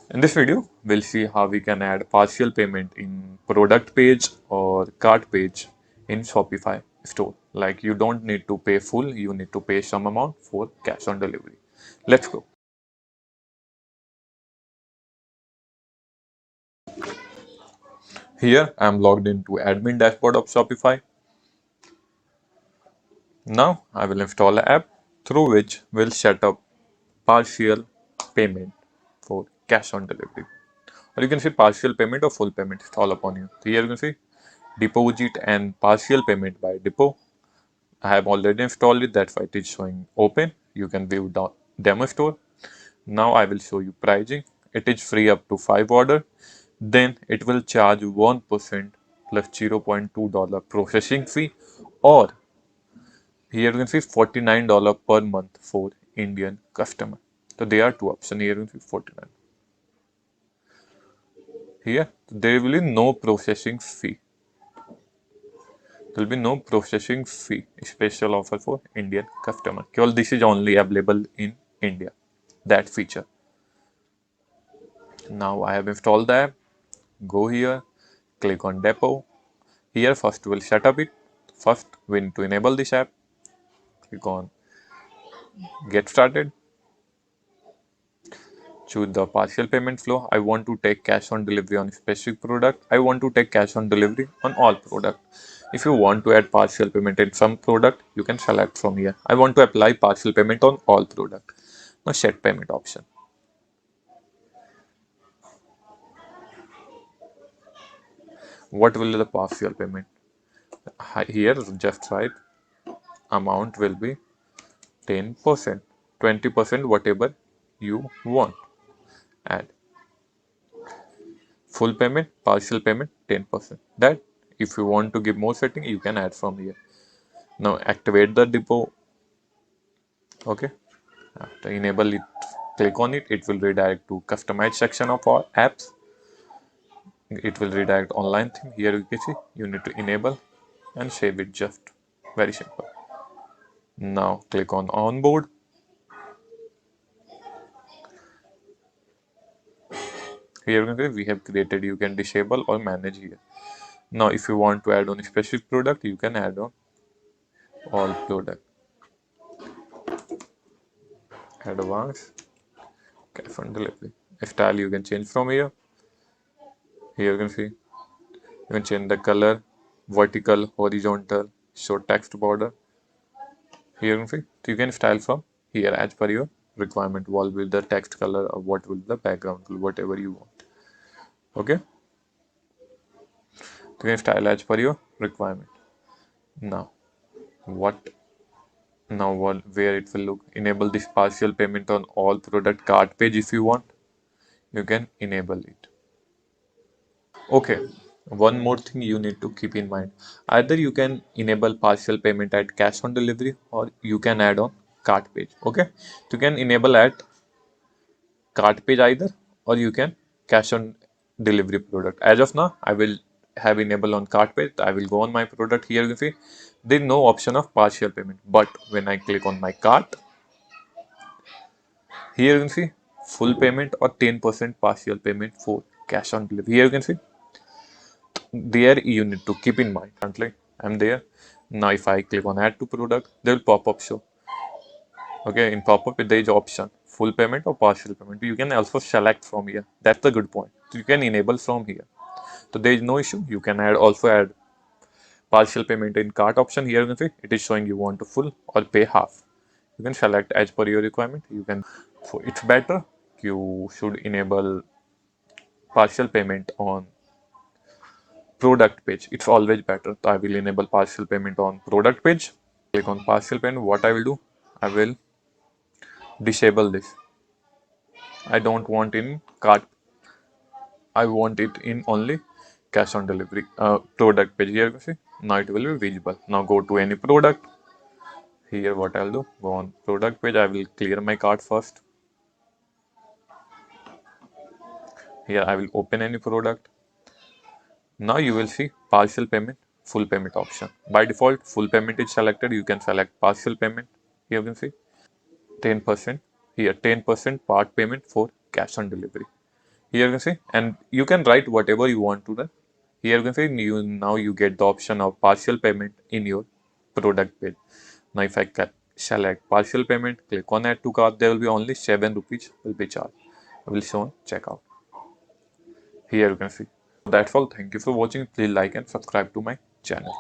In this video, we'll see how we can add partial payment in product page or cart page in Shopify store. Like you don't need to pay full, you need to pay some amount for cash on delivery. Let's go. Here I'm logged into admin dashboard of Shopify. Now I will install an app through which we'll set up partial payment for cash on delivery. Or you can see partial payment or full payment, it's all upon you. So here you can see deposit and partial payment by depot. I have already installed it, that's why it is showing open. You can view the demo store. Now I will show you pricing. It is free up to 5 order. Then it will charge 1% plus $0.2 processing fee, or here you can see $49 per month for Indian customer. So there are two options. Here you can see 49. Here there will be no processing fee. There will be no processing fee. Special offer for Indian customer. Because this is only available in India. That feature. Now I have installed the app. Go here. Click on depot. Here first we'll set up it. First we need to enable this app. Click on get started. Choose the partial payment flow. I want to take cash on delivery on specific product. I want to take cash on delivery on all product. If you want to add partial payment in some product, you can select from here. I want to apply partial payment on all product. Now set payment option. What will be the partial payment? Here just write amount will be 10%, 20%, whatever you want. Add full payment, partial payment, 10%. That if you want to give more setting, you can add from here. Now activate the depot. Okay. After enable it, click on it. It will redirect to customized section of our apps. It will redirect online thing. Here you can see you need to enable and save it. Just very simple. Now click on onboard. Here you can see we have created. You can disable or manage here. Now if you want to add on a specific product, you can add on all product. Advanced cash on delivery. Style you can change from here. Here you can see you can change the color, vertical, horizontal, show text border. Here you can see you can style from here as per your requirement. What will the text color or what will the background color, whatever you want. Okay, you can style as per your requirement. Now what? Now what? Where it will look? Enable this partial payment on all product cart page if you want. You can enable it. Okay, one more thing you need to keep in mind. Either you can enable partial payment at cash on delivery or you can add on cart page. Okay, you can enable at cart page either or you can cash on delivery product. As of now, I will have enable on cart page. I will go on my product. Here you can see there is no option of partial payment. But when I click on my cart, here you can see full payment or 10% partial payment for cash on delivery. Here you can see there you need to keep in mind. Currently I'm there. Now if I click on add to product, they will pop up show. Okay, in pop up there is option full payment or partial payment. You can also select from here. That's the good point. So you can enable from here. So there is no issue. You can add partial payment in cart option. Here you can see it is showing you want to full or pay half. You can select as per your requirement. You can, so it's better you should enable partial payment on product page. It's always better. So I will enable partial payment on product page. Click on partial payment. What I will do, I will disable this. I don't want in cart. I want it in only cash on delivery product page. Here you see now it will be visible. Now go to any product. Here what I'll do, go on product page. I will clear my cart first. Here I will open any product. Now you will see partial payment, full payment option. By default, full payment is selected. You can select partial payment. Here you can see 10%. Here 10% part payment for cash on delivery. Here you can see, and you can write whatever you want to that. Here you can see now you get the option of partial payment in your product page. Now if I select partial payment, click on add to cart, there will be only 7 rupees will be charged. I will show on checkout. Here you can see. That's all. Thank you for watching. Please like and subscribe to my channel.